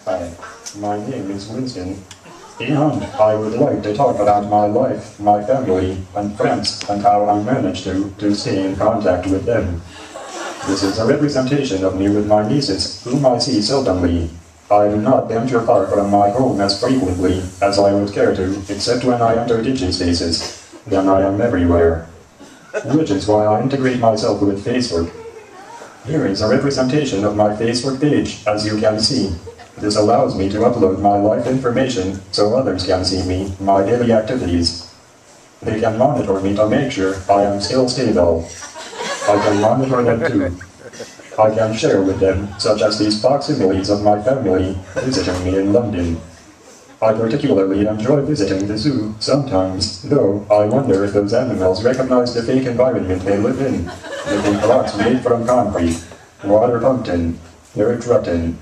Hi, my name is Winston, and I would like to talk about my life, my family, and friends, and how I managed to stay in contact with them. This is a representation of me with my nieces, whom I see seldomly. I do not venture far from my home as frequently as I would care to, except when I enter digispaces. Then I am everywhere. Which is why I integrate myself with Facebook. Here is a representation of my Facebook page, as you can see. This allows me to upload my life information so others can see me, my daily activities. They can monitor me to make sure I am still stable. I can monitor them too. I can share with them, such as these facsimiles of my family visiting me in London. I particularly enjoy visiting the zoo sometimes, though I wonder if those animals recognize the fake environment they live in. Living blocks made from concrete, water pumped in, dirt trucked in.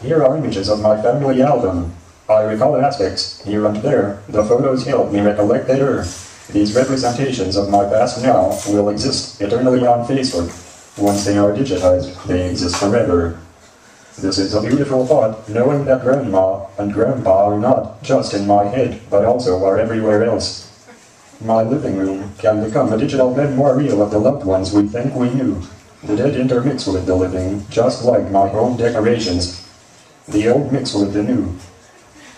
Here are images of my family album. I recall aspects, here and there. The photos help me recollect better. These representations of my past now will exist eternally on Facebook. Once they are digitized, they exist forever. This is a beautiful thought, knowing that Grandma and Grandpa are not just in my head, but also are everywhere else. My living room can become a digital memorial of the loved ones we think we knew. The dead intermix with the living, just like my home decorations. The old mix with the new.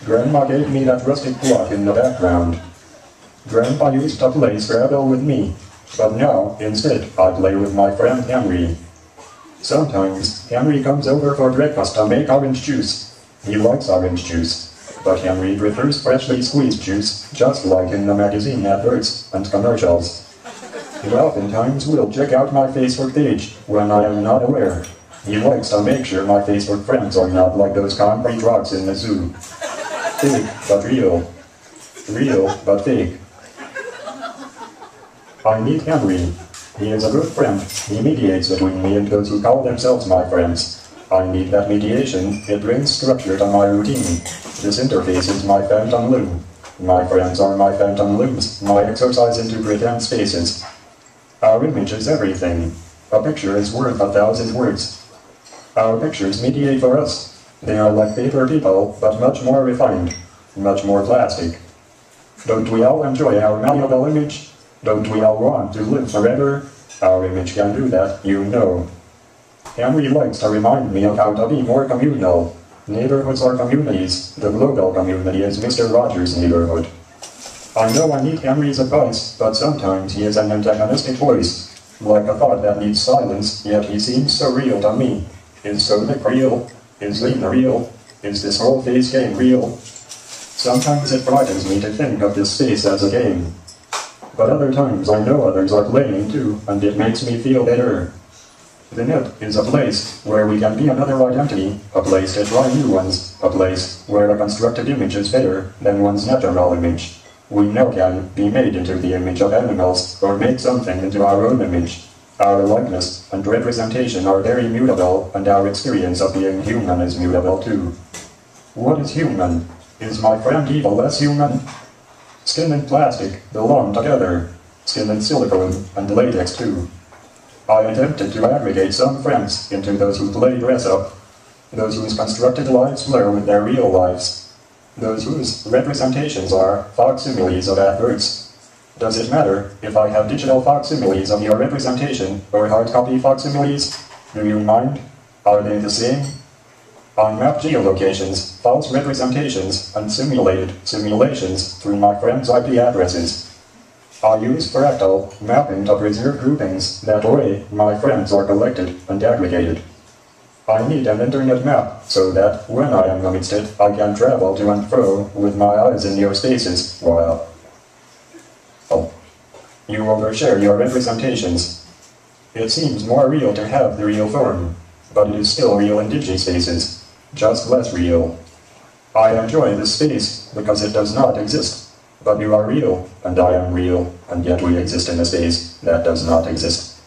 Grandma gave me that rustic clock in the background. Grandpa used to play Scrabble with me, but now, instead, I play with my friend Henry. Sometimes, Henry comes over for breakfast to make orange juice. He likes orange juice, but Henry prefers freshly squeezed juice, just like in the magazine adverts and commercials. He oftentimes will check out my Facebook page when I am not aware. He likes to make sure my Facebook friends are not like those concrete rocks in the zoo. Fake, but real. Real, but fake. I meet Henry. He is a good friend. He mediates between me and those who call themselves my friends. I need that mediation. It brings structure to my routine. This interface is my phantom limb. My friends are my phantom limbs, my exercise into pretend spaces. Our image is everything. A picture is worth 1,000 words. Our pictures mediate for us. They are like paper people, but much more refined, much more plastic. Don't we all enjoy our malleable image? Don't we all want to live forever? Our image can do that, you know. Henry likes to remind me of how to be more communal. Neighborhoods are communities. The global community is Mr. Rogers' neighborhood. I know I need Henry's advice, but sometimes he is an antagonistic voice. Like a thought that needs silence, yet he seems so real to me. Is Sonic real? Is Lena real? Is this whole face game real? Sometimes it frightens me to think of this space as a game. But other times I know others are playing too, and it makes me feel better. The net is a place where we can be another identity, a place to try new ones, a place where a constructed image is better than one's natural image. We now can be made into the image of animals, or make something into our own image. Our likeness and representation are very mutable, and our experience of being human is mutable too. What is human? Is my friend evil less human? Skin and plastic belong together. Skin and silicone and latex too. I attempted to aggregate some friends into those who play dress up, those whose constructed lives blur with their real lives, those whose representations are facsimiles of adverts. Does it matter if I have digital facsimiles of your representation or hard copy facsimiles? Do you mind? Are they the same? I map geolocations, false representations, and simulated simulations through my friends' IP addresses. I use fractal mapping to preserve groupings. That way, my friends are collected and aggregated. I need an internet map so that, when I am amidst it, I can travel to and fro with my eyes in your spaces while you overshare your representations. It seems more real to have the real form, but it is still real in digispaces, just less real. I enjoy this space because it does not exist, but you are real, and I am real, and yet we exist in a space that does not exist.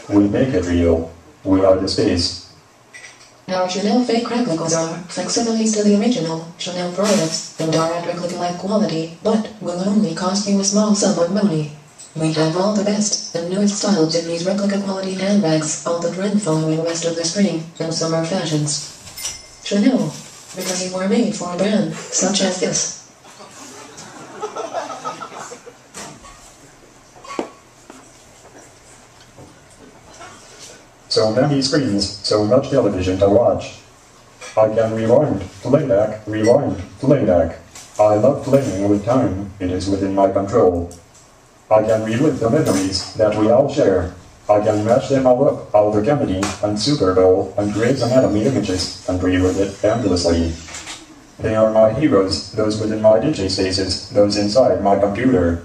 We make it real. We are the space. Our Chanel fake replicas are facsimiles to the original Chanel products and are at replica-like quality, but will only cost you a small sum of money. We have all the best and newest styles in these replica quality handbags, all the trend following rest of the spring and summer fashions. Chanel, because you were made for a brand such as this. So many screens, so much television to watch. I can rewind, playback, rewind, playback. I love playing with time, it is within my control. I can relive the memories that we all share. I can match them all up, all the Kennedy and Super Bowl and Grey's Anatomy images, and relive it endlessly. They are my heroes, those within my digispaces, those inside my computer.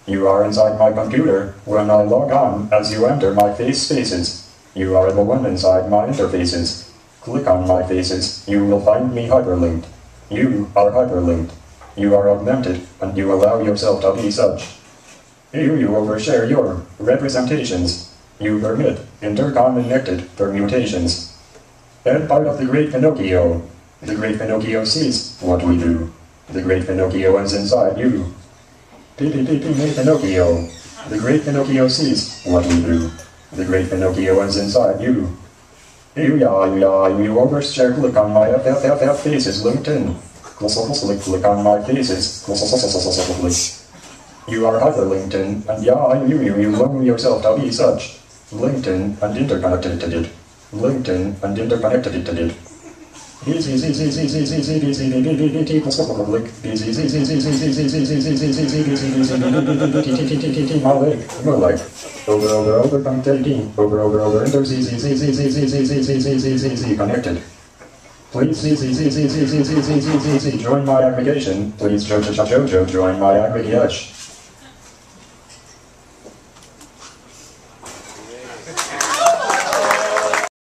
You are inside my computer when I log on as you enter my face spaces. You are the one inside my interfaces. Click on my faces, you will find me hyperlinked. You are hyperlinked. You are augmented, and you allow yourself to be such. Here you overshare your representations. You permit interconnected permutations. And part of the great Pinocchio. The great Pinocchio sees what we do. The great Pinocchio is inside you. Pinocchio. The great Pinocchio sees what we do. The great Pinocchio is inside you. You overshare, click on my FFFF faces, LinkedIn. Click on my faces. You are either LinkedIn, and you allow yourself to be such. LinkedIn and interconnected to it. LinkedIn and interconnected to it. Connected. Please join my aggregation. Please join my aggregation.